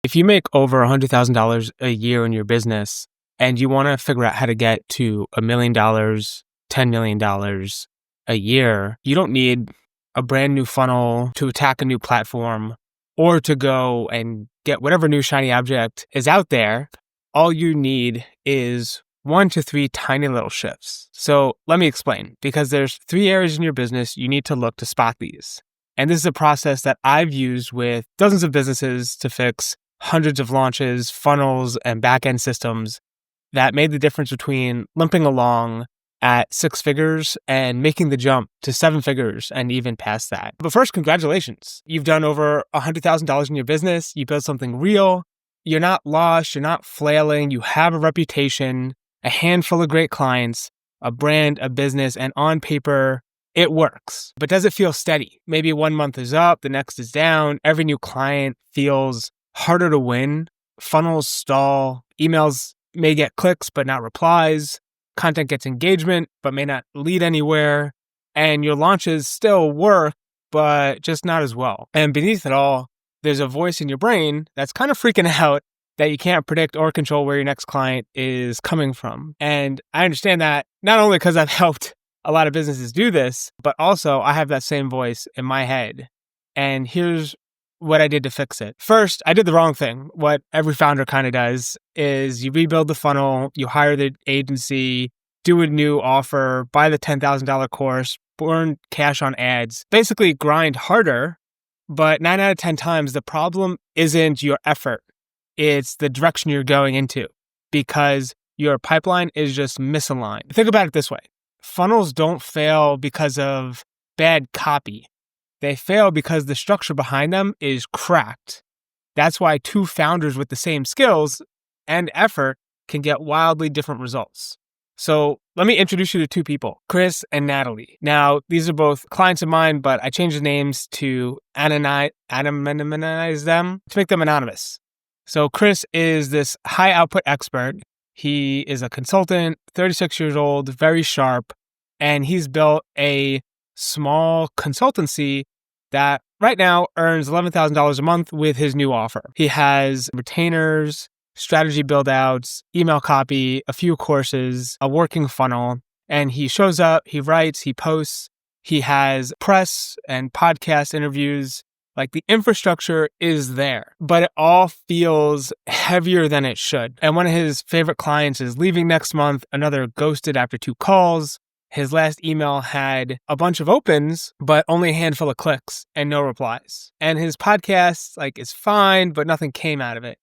If you make over $100,000 a year in your business and you want to figure out how to get to $1 million, $10 million a year, you don't need a brand new funnel to attack a new platform or to go and get whatever new shiny object is out there. All you need is 1 to 3 tiny little shifts. So let me explain, because there's 3 areas in your business you need to look to spot these. And this is a process that I've used with dozens of businesses to fix hundreds of launches, funnels, and back-end systems that made the difference between limping along at 6 figures and making the jump to 7 figures and even past that. But first, congratulations. You've done over $100,000 in your business. You built something real. You're not lost. You're not flailing. You have a reputation, a handful of great clients, a brand, a business, and on paper, it works. But does it feel steady? Maybe 1 month is up, the next is down. Every new client feels harder to win. Funnels stall. Emails may get clicks, but not replies. Content gets engagement, but may not lead anywhere. And your launches still work, but just not as well. And beneath it all, there's a voice in your brain that's kind of freaking out that you can't predict or control where your next client is coming from. And I understand that not only because I've helped a lot of businesses do this, but also I have that same voice in my head. And here's what I did to fix it. First, I did the wrong thing. What every founder kind of does is you rebuild the funnel, you hire the agency, do a new offer, buy the $10,000 course, burn cash on ads, basically grind harder. But 9 out of 10 times, the problem isn't your effort. It's the direction you're going into, because your pipeline is just misaligned. Think about it this way. Funnels don't fail because of bad copy. They fail because the structure behind them is cracked. That's why 2 founders with the same skills and effort can get wildly different results. So let me introduce you to 2 people, Chris and Natalie. Now, these are both clients of mine, but I changed the names to anonymize them to make them anonymous. So Chris is this high output expert. He is a consultant, 36 years old, very sharp, and he's built a small consultancy that right now earns $11,000 a month with his new offer. He has retainers, strategy build-outs, email copy, a few courses, a working funnel, and he shows up, he writes, he posts, he has press and podcast interviews. Like, the infrastructure is there, but it all feels heavier than it should. And one of his favorite clients is leaving next month, another ghosted after 2 calls. His last email had a bunch of opens, but only a handful of clicks and no replies. And his podcast, is fine, but nothing came out of it.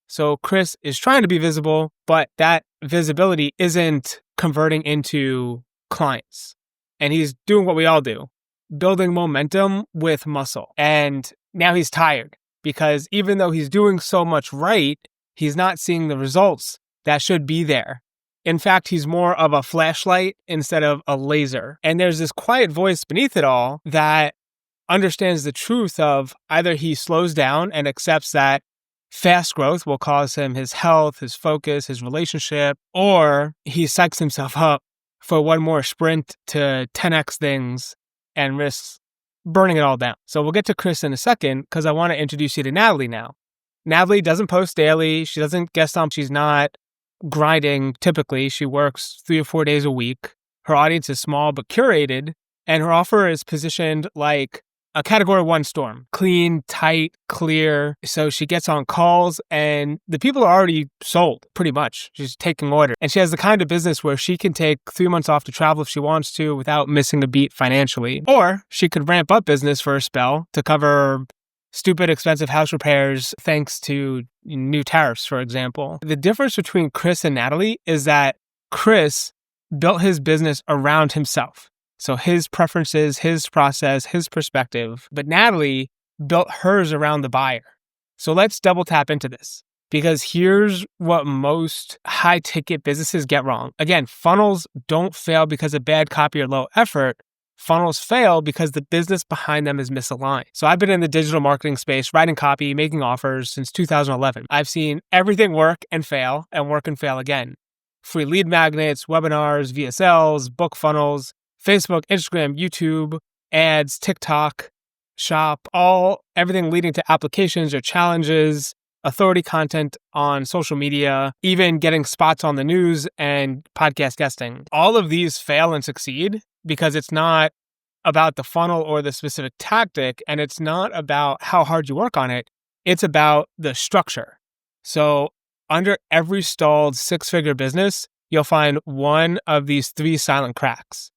So Chris is trying to be visible, but that visibility isn't converting into clients. And he's doing what we all do, building momentum with muscle. And now he's tired, because even though he's doing so much right, he's not seeing the results that should be there. In fact, he's more of a flashlight instead of a laser. And there's this quiet voice beneath it all that understands the truth of either he slows down and accepts that fast growth will cause him his health, his focus, his relationship, or he psychs himself up for one more sprint to 10x things and risks burning it all down. So we'll get to Chris in a second, because I want to introduce you to Natalie now. Natalie doesn't post daily. She doesn't guest on. She's not grinding typically. She works 3 or 4 days a week. Her audience is small but curated, and her offer is positioned like a category 1 storm. Clean, tight, clear. So she gets on calls and the people are already sold, pretty much. She's taking orders. And she has the kind of business where she can take 3 months off to travel if she wants to without missing a beat financially. Or she could ramp up business for a spell to cover stupid expensive house repairs thanks to new tariffs, for example. The difference between Chris and Natalie is that Chris built his business around himself. So his preferences, his process, his perspective. But Natalie built hers around the buyer. So let's double tap into this, because here's what most high ticket businesses get wrong. Again, funnels don't fail because of bad copy or low effort. Funnels fail because the business behind them is misaligned. So I've been in the digital marketing space, writing copy, making offers since 2011. I've seen everything work and fail again. Free lead magnets, webinars, VSLs, book funnels, Facebook, Instagram, YouTube, ads, TikTok, shop, everything leading to applications or challenges, authority content on social media, even getting spots on the news and podcast guesting. All of these fail and succeed because it's not about the funnel or the specific tactic, and it's not about how hard you work on it. It's about the structure. So under every stalled six-figure business, you'll find one of these three silent cracks.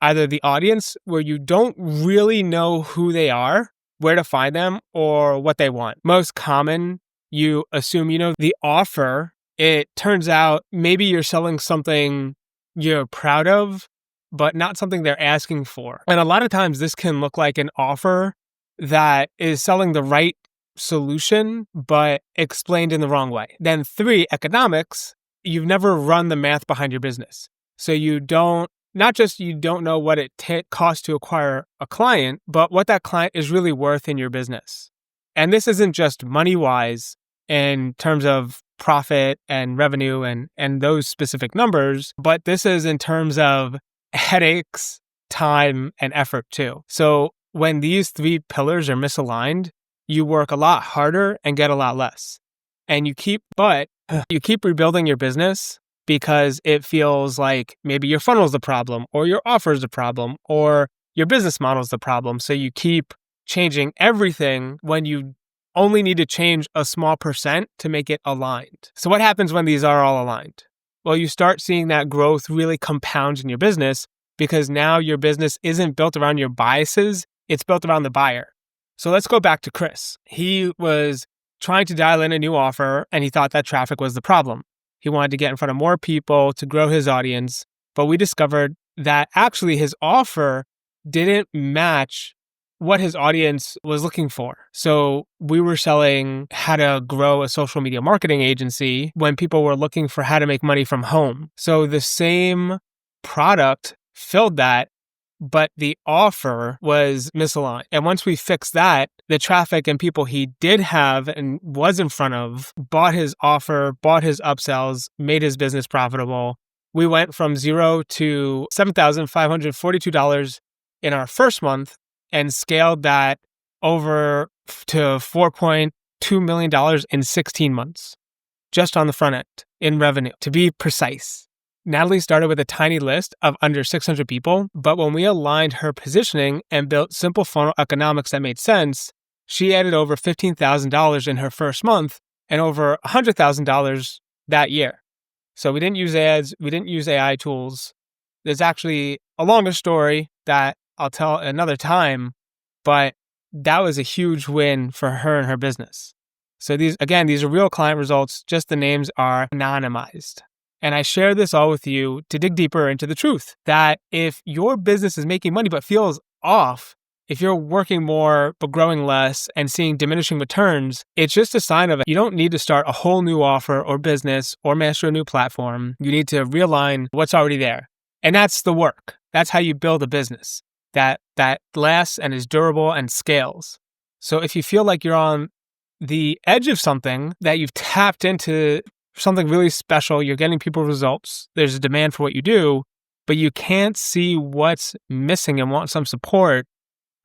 Either the audience, where you don't really know who they are, where to find them, or what they want. Most common, you assume you know the offer. It turns out maybe you're selling something you're proud of, but not something they're asking for. And a lot of times this can look like an offer that is selling the right solution, but explained in the wrong way. Then 3, economics. You've never run the math behind your business. So you don't know what it costs to acquire a client, but what that client is really worth in your business. And this isn't just money-wise in terms of profit and revenue and those specific numbers, but this is in terms of headaches, time, and effort too. So when these 3 pillars are misaligned, you work a lot harder and get a lot less. And you keep rebuilding your business because it feels like maybe your funnel is the problem, or your offer is the problem, or your business model is the problem. So you keep changing everything when you only need to change a small percent to make it aligned. So what happens when these are all aligned? Well, you start seeing that growth really compound in your business because now your business isn't built around your biases, it's built around the buyer. So let's go back to Chris. He was trying to dial in a new offer and he thought that traffic was the problem. He wanted to get in front of more people to grow his audience, but we discovered that actually his offer didn't match what his audience was looking for. So we were selling how to grow a social media marketing agency when people were looking for how to make money from home. So the same product filled that, but the offer was misaligned. And once we fixed that, the traffic and people he did have and was in front of bought his offer, bought his upsells, made his business profitable. We went from $0 to $7,542 in our first month and scaled that over to $4.2 million in 16 months, just on the front end in revenue, to be precise. Natalie started with a tiny list of under 600 people, but when we aligned her positioning and built simple funnel economics that made sense, she added over $15,000 in her first month and over $100,000 that year. So we didn't use ads, we didn't use AI tools. There's actually a longer story that I'll tell another time, but that was a huge win for her and her business. So these are real client results, just the names are anonymized. And I share this all with you to dig deeper into the truth that if your business is making money but feels off, if you're working more but growing less and seeing diminishing returns, it's just a sign of it. You don't need to start a whole new offer or business or master a new platform. You need to realign what's already there. And that's the work. That's how you build a business that lasts and is durable and scales. So if you feel like you're on the edge of something, that you've tapped into something really special, you're getting people results, there's a demand for what you do, but you can't see what's missing and want some support,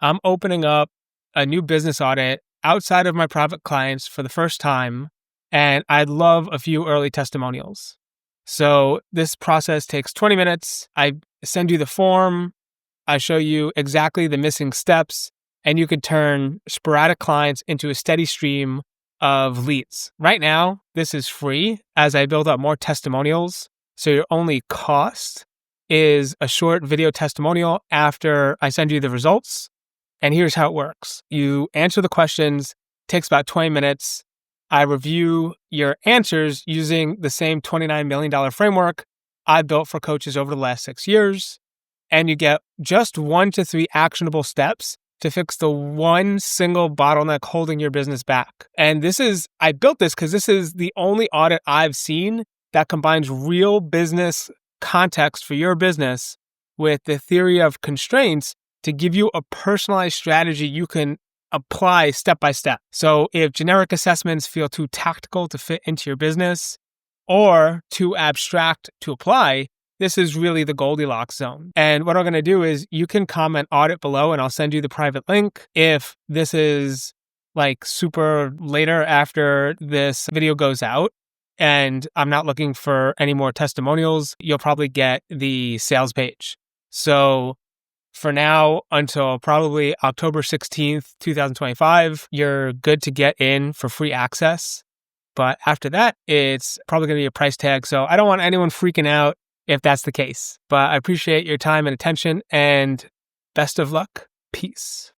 I'm opening up a new business audit outside of my private clients for the first time, and I'd love a few early testimonials. So this process takes 20 minutes. I send you the form. I show you exactly the missing steps, and you can turn sporadic clients into a steady stream of leads. Right now, this is free as I build up more testimonials. So your only cost is a short video testimonial after I send you the results. And here's how it works. You answer the questions, takes about 20 minutes. I review your answers using the same $29 million framework I built for coaches over the last 6 years. And you get just 1 to 3 actionable steps to fix the one single bottleneck holding your business back. And I built this because this is the only audit I've seen that combines real business context for your business with the theory of constraints to give you a personalized strategy you can apply step by step. So if generic assessments feel too tactical to fit into your business or too abstract to apply, this is really the Goldilocks zone. And what I'm going to do is you can comment audit below and I'll send you the private link if this is like super later after this video goes out and I'm not looking for any more testimonials, you'll probably get the sales page. So for now, until probably October 16th, 2025, you're good to get in for free access. But after that, it's probably going to be a price tag. So I don't want anyone freaking out if that's the case. But I appreciate your time and attention, and best of luck. Peace.